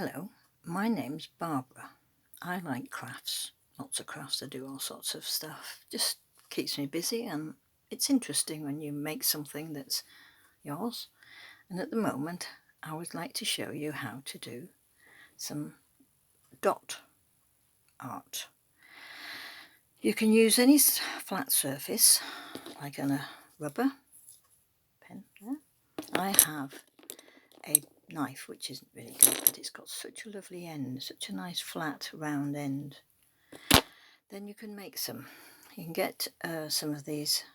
Hello, my name's Barbara. I like crafts, lots of crafts. I do all sorts of stuff. Just keeps me busy, and it's interesting when you make something that's yours. And at the moment, I would like to show you how to do some dot art. You can use any flat surface, like on a rubber pen there. I have a knife which isn't really good, but it's got such a lovely end, such a nice flat round end. Then you can make some. You can get some of these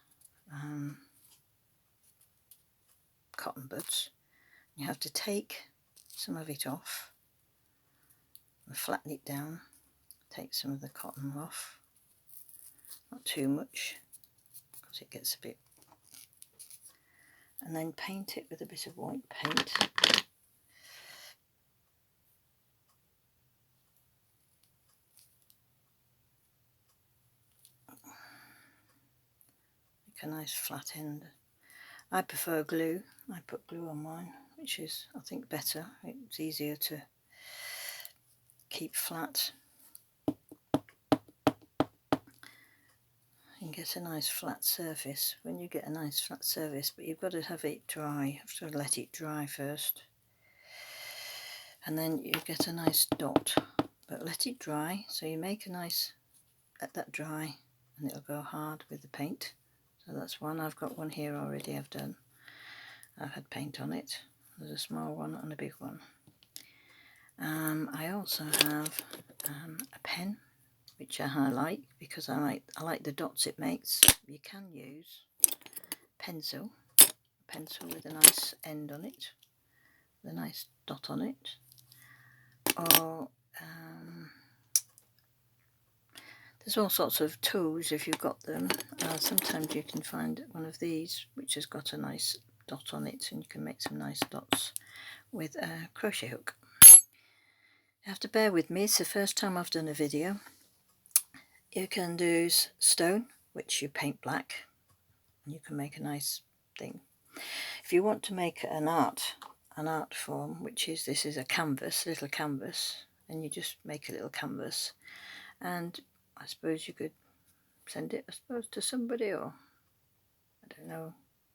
cotton buds. You have to take some of it off and flatten it down. Take some of the cotton off, not too much because it gets a bit, and then paint it with a bit of white paint. Make a nice flat end. I prefer glue. I put glue on mine, which is, I think, better. It's easier to keep flat. You can get a nice flat surface. When you get a nice flat surface, but you've got to have it dry. You have to let it dry first, and then you get a nice dot, but let it dry. So you make a nice, let that dry, and it'll go hard with the paint. So that's one. I've got one here already. I've had paint on it. There's a small one and a big one. I also have a pen, which I like because I like the dots it makes. You can use pencil with a nice end on it, with a nice dot on it, or there's all sorts of tools if you've got them. Sometimes you can find one of these which has got a nice dot on it, and you can make some nice dots with a crochet hook. You have to bear with me, it's the first time I've done a video. You can do stone, which you paint black, and you can make a nice thing. If you want to make an art form, which is, this is a canvas, a little canvas, and you just make a little canvas, and I suppose you could send it, to somebody, or I don't know,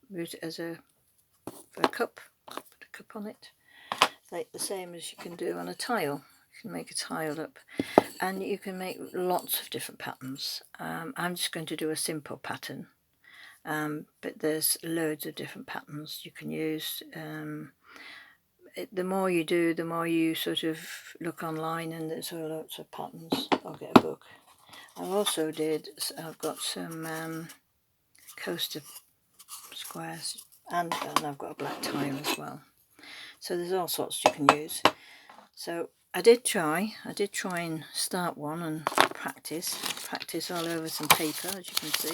use it as for a cup, put a cup on it. It's like the same as you can do on a tile. You can make a tile up, and you can make lots of different patterns. I'm just going to do a simple pattern, but there's loads of different patterns you can use. The more you do, the more you sort of look online, and there's all lots of patterns. I'll get a book. I've got some coaster squares, and I've got a black tile as well. So there's all sorts you can use. So I did try and start one and practice all over some paper, as you can see.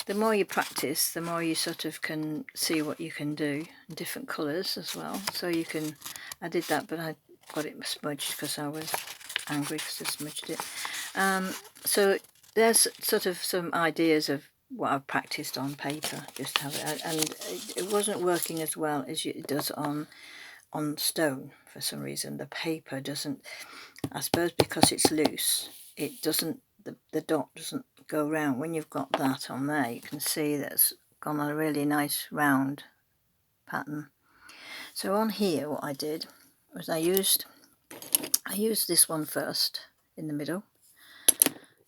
The more you practice, the more you sort of can see what you can do in different colours as well. So you can, I did that, but I got it smudged because I was angry because I smudged it. So there's sort of some ideas of what I've practiced on paper, just have it, and it wasn't working as well as it does on stone for some reason. The paper doesn't, I suppose because it's loose, it doesn't, the dot doesn't go round. When you've got that on there, you can see that's gone on a really nice round pattern. So on here, what I did was I used this one first in the middle.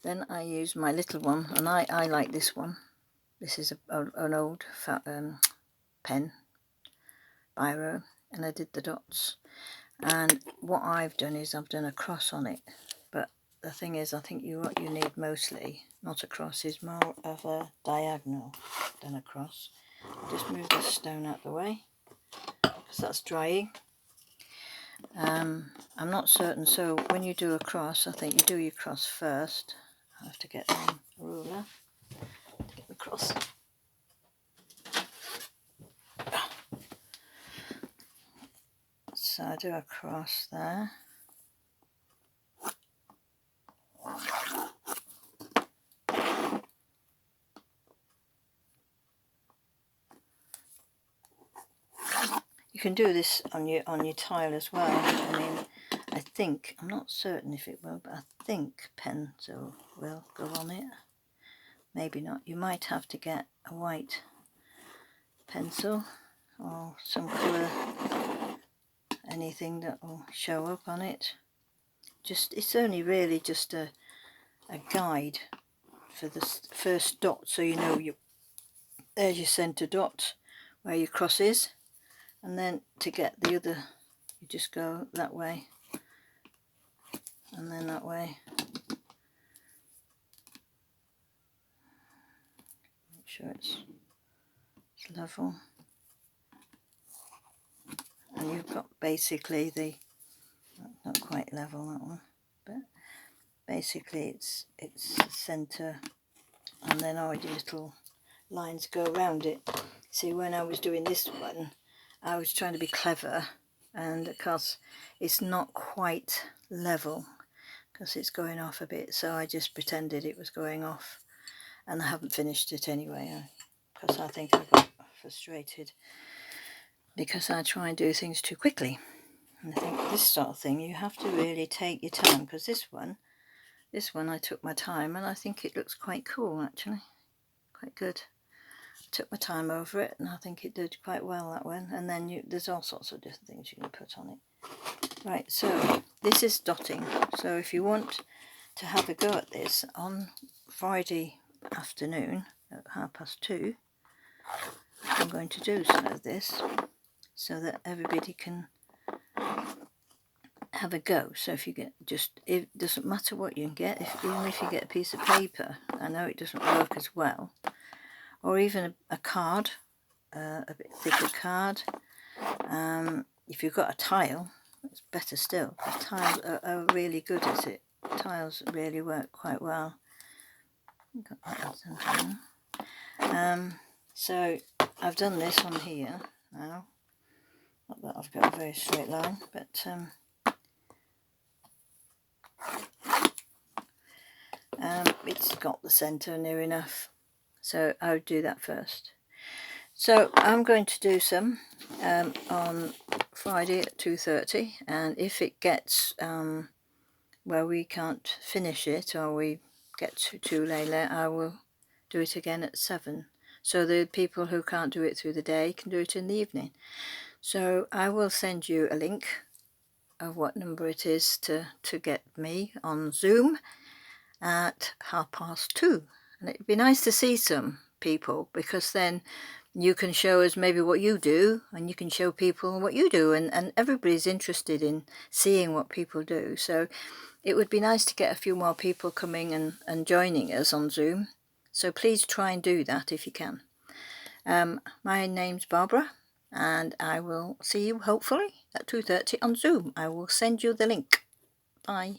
Then I used my little one, and I like this one. This is an old pen, biro, and I did the dots. And what I've done is I've done a cross on it. But the thing is, I think what you need mostly, not a cross, is more of a diagonal than a cross. Just move this stone out of the way, because that's drying. I'm not certain, so when you do a cross, I think you do your cross first. I have to get a ruler to get the cross. So I do a cross there. You can do this on your tile as well. I mean, I think, I'm not certain if it will, but I think pencil will go on it. Maybe not. You might have to get a white pencil or some colour, anything that will show up on it. Just, it's only really just a guide for the first dot, so you know there's your centre dot where your cross is, and then to get the other you just go that way and then that way. Make sure it's level, and you've got basically the, not quite level that one, but basically it's the centre, and then all your little lines go around it. See, when I was doing this one, I was trying to be clever, and of course it's not quite level because it's going off a bit, so I just pretended it was going off, and I haven't finished it anyway because I think I got frustrated because I try and do things too quickly. And I think this sort of thing you have to really take your time, because this one I took my time, and I think it looks quite cool actually, quite good. Took my time over it, and I think it did quite well, that one. And then there's all sorts of different things you can put on it. Right, so this is dotting. So if you want to have a go at this on Friday afternoon at 2:30, I'm going to do some of this so that everybody can have a go. So if you get, just, it doesn't matter what you can get, even if you get a piece of paper, I know it doesn't work as well, or even a card, a bit thicker card. If you've got a tile, it's better still, because tiles are really good at it. Tiles really work quite well. Got that so I've done this on here now. Not that I've got a very straight line, but it's got the centre near enough, so I would do that first. So I'm going to do some on Friday at 2:30, and if it gets where we can't finish it, or we get too late, I will do it again at 7. So the people who can't do it through the day can do it in the evening. So I will send you a link of what number it is to get me on Zoom at 2:30. And it'd be nice to see some people, because then you can show us maybe what you do, and you can show people what you do, and everybody's interested in seeing what people do. So it would be nice to get a few more people coming and joining us on Zoom. So please try and do that if you can. My name's Barbara, and I will see you hopefully at 2:30 on Zoom. I will send you the link. Bye.